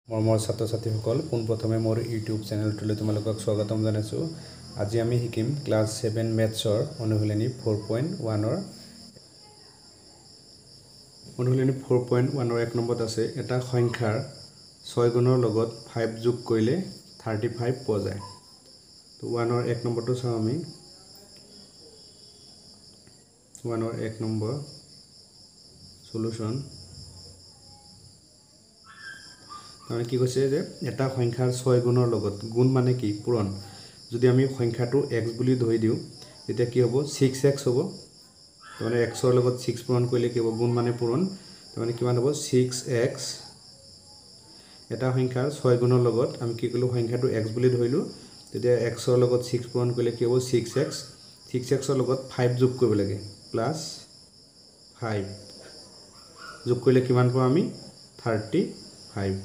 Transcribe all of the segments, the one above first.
মৰমৰ ছাত্ৰ ছাত্ৰীসকল পোনপ্ৰথমে মোৰ ইউটিউব চেনেলটোলৈ তোমালোকক স্বাগতম জনাইছোঁ। আজি আমি শিকিম ক্লাছ 7 মেথছৰ অনুশীলনী 4.1ৰ অনুশীলনী 4.1ৰ 1 নম্বৰত আছে এটা সংখ্যাৰ 6 গুণৰ লগত 5 যোগ কৰিলে 35 পোৱা যায়। তো 1ৰ 1 নম্বৰটো চাওঁ আমি। 1ৰ 1 নম্বৰ সলিউশন মানে কি কৈছে যে এটা সংখ্যাৰ 6 গুণৰ লগত গুণ মানে কি পূৰণ যদি আমি সংখ্যাটো x বুলি ধৰি দিওঁ তেতিয়া কি হ'ব 6x হ'ব মানে x ৰ লগত 6 পূৰণ কৰিলে কি হ'ব গুণ মানে পূৰণ মানে কিমান হ'ব 6x এটা সংখ্যাৰ 6 গুণৰ লগত আমি কি কৰিলো সংখ্যাটো x বুলি ধৰিলো তেতিয়া x ৰ লগত 6 পূৰণ কৰিলে কি হ'ব 6x 6x ৰ লগত 5 যোগ কৰিব লাগে প্লাস 5 যোগ কৰিলে কিমান পাম আমি 35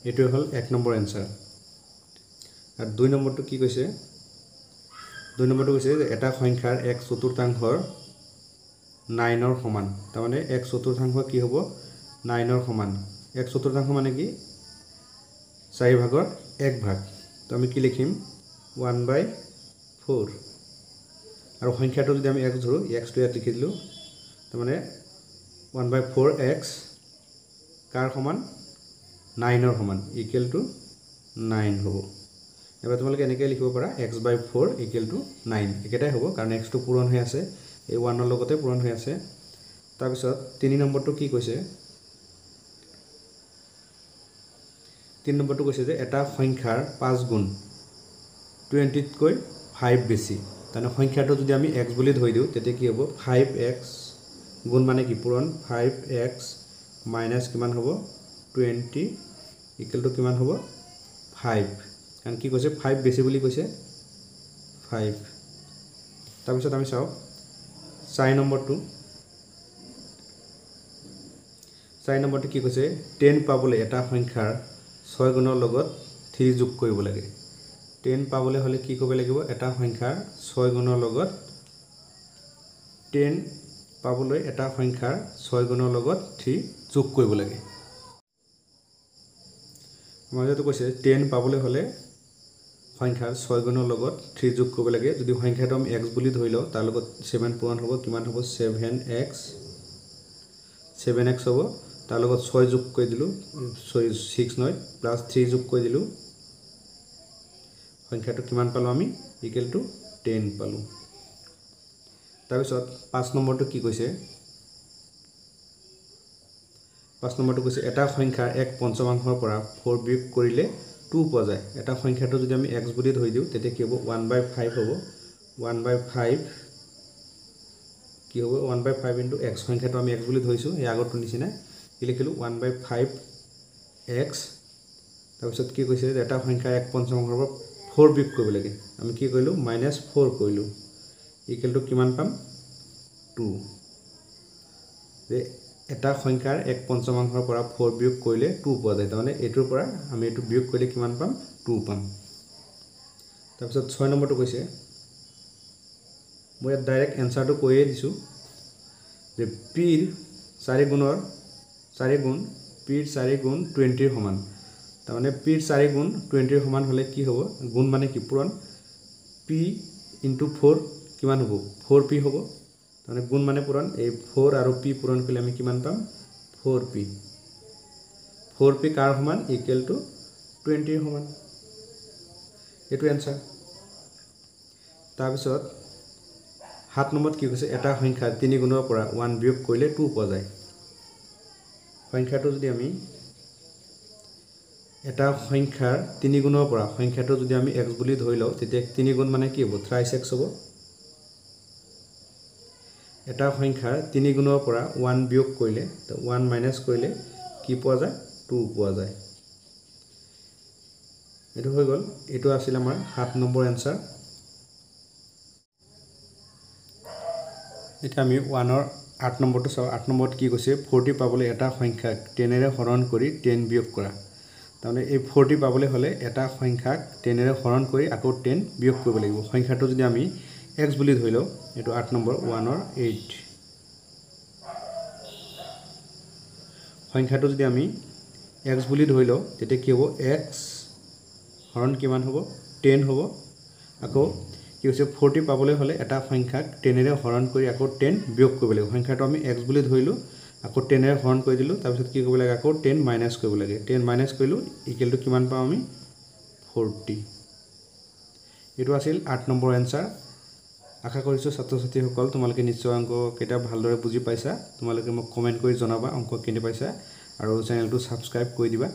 এটো হল 1 নম্বৰ आंसर আৰু 2 নম্বৰটো কি কৈছে 2 নম্বৰটো কৈছে যে এটা সংখ্যাৰ 1/4 9 ৰ সমান তাৰ মানে 1/4 কি হ'ব 9 ৰ সমান 1/4 মানে কি 4 ভাগৰ 1 ভাগ তো আমি কি লিখিম 1/4 আৰু সংখ্যাটো যদি আমি x ধৰো x টো ইয়াত লিখি দিলো তাৰ মানে 1/4x কাৰ সমান 9 ৰ সমান ইকুৱেল টু 9 হ'ব এবাৰ তোমালোকে এনেকৈ লিখিব পাৰা x/4 ইকুৱেল টু 9 একেটাই হ'ব কাৰণ x টো পূৰণ হৈ আছে এই 1 ৰ লগতে পূৰণ হৈ আছে তাৰ পিছত 3 নম্বৰটো কি কৈছে 3 নম্বৰটো কৈছে যে এটা সংখ্যাৰ 5 গুণ 20 তকৈ 5 বেছি তানে সংখ্যাটো যদি আমি x বুলি ধৰি দিও তেতিয়া কি হ'ব 5x গুণ মানে কি পূৰণ 5x মাইনাস কিমান হ'ব 20 ইকুৱেল টু কিমান হ'ব 5 কাৰণ কি কৈছে 5 বেছি বুলি কৈছে 5 তাৰ পিছত আমি চাও 4 নম্বৰটো কি কৈছে 10 পাবলৈ এটা সংখ্যাৰ 6 গুণৰ লগত 3 যোগ কৰিব লাগে 10 পাবলৈ হলে কি কৰিব লাগিব এটা সংখ্যাৰ 6 গুণৰ লগত 10 পাবলৈ এটা সংখ্যাৰ 6 গুণৰ লগত 3 যোগ কৰিব লাগে মইতো কৈছে 10 পাবলৈ হলে সংখ্যাৰ 6 গুণৰ লগত 3 যোগ কৰিব লাগে যদি সংখ্যাটো আমি x বুলি ধৰি লও তাৰ লগত 7 পূৰণ হ'ব কিমান হ'ব 7x হ'ব তাৰ লগত 6 যোগ কৰি দিলো 6 নহয় প্লাস 3 যোগ কৰি দিলো সংখ্যাটো কিমান পালো আমি ইকুৱেল টু 10 পালো তাৰ পিছত 5 নম্বৰটো কি কৈছে 5 নম্বৰটো কৈছে এটা সংখ্যাৰ 1/5 পৰা 4 বিয়োগ কৰিলে 2 পোৱা যায় এটা সংখ্যাটো যদি আমি x বুলি ধৰি দিও তেতিয়া কি হ'ব 1/5 হ'ব 1/5 কি হ'ব 1/5 * x সংখ্যাটো আমি x বুলি ধৰিছো এই আগৰটো নিচিনা কি লিখিলো 1/5x তাৰ পিছত কি কৈছে যে এটা সংখ্যা 1/5 পৰা 4 বিয়োগ কৰিব লাগে আমি কি কৰিলো -4 কৰিলো ইকুৱেল টু কিমান পাম 2 যে এটা সংখ্যাৰ 1/5 পৰা 4 বিয়োগ কৰিলে 2 পোৱা যায় তাৰমানে এটোৰ পৰা আমি এটো বিয়োগ কৰিলে কিমান পাম 2 পাম তাৰ পিছত 6 নম্বৰটো কৈছে মই ডাইৰেক্ট এনসাৰটো কৈয়ে দিছো যে p ৰ 4 গুণ p ৰ 4 গুণ 20 ৰ সমান তাৰমানে p ৰ 4 গুণ 20 ৰ সমান হলে কি হ'ব গুণ মানে কি পূৰণ p * 4 কিমান হ'ব 4p হ'ব মানে গুণ মানে পূৰণ এই 4 আৰু p পূৰণ কৰিলে আমি কিমান পাম 4p কাৰ সমান ইকুৱেল টু 20 ৰ সমান এটো आंसर তাৰ পিছত 7 নম্বৰত কি কৈছে এটা সংখ্যা 3 গুণৰ পৰা 1 বিয়োগ কৰিলে 2 পোৱা যায় সংখ্যাটো যদি আমি এটা সংখ্যাৰ 3 গুণৰ পৰা সংখ্যাটো যদি আমি x বুলি ধৰি লও তেতিয়া 3 গুণ মানে কি হ'ব 3x হ'ব এটা সংখ্যাৰ 3 গুণৰ পৰা 1 বিয়োগ কৰিলে 1 মাইনাস কৰিলে কি পোৱা যায় 2 পোৱা যায় এটো হৈ গল এটো আছিল আমাৰ 7 নম্বৰ आंसर এটা আমি 1 ৰ 8 নম্বৰটো চাও 8 নম্বৰত কি কৈছে 40 পাবলৈ এটা সংখ্যাক 10 ৰে হৰণ কৰি 10 বিয়োগ কৰা তাৰমানে এই 40 পাবলৈ হলে এটা সংখ্যাক 10 ৰে হৰণ কৰি আকৌ 10 বিয়োগ কৰিব লাগিব সংখ্যাটো যদি আমি x বুলি ধৰি লও এটো 8 নম্বৰ 1 ৰ 8 সংখ্যাটো যদি আমি x বুলি ধৰি লওঁ তেতিয়া কি হ'ব x হৰণ কিমান হ'ব 10 হ'ব আকৌ কি হৈছে 40 পাবলৈ হ'লে এটা সংখ্যাক 10 ৰে হৰণ কৰি আকৌ 10 বিয়োগ কৰিব লাগিব সংখ্যাটো আমি x বুলি ধৰিলো আকৌ 10 ৰে হৰণ কৰি দিলো তাৰ পিছত কি কৰিব লাগে আকৌ 10 মাইনাস কৰিব লাগে 10 মাইনাস কৰিলো ইকুৱেল টু কিমান পাম আমি 40 এটো আছিল 8 নম্বৰ आंसर আশা কৰিছো ছাত্ৰ ছাত্ৰীসকল তোমালোকে নিশ্চয় অংক কেটা ভালদৰে বুজি পাইছা তোমালোকে মোক কমেন্ট কৰি জনাবা অংক কেনে পাইছা আৰু চেনেলটো সাবস্ক্ৰাইব কৰি দিবা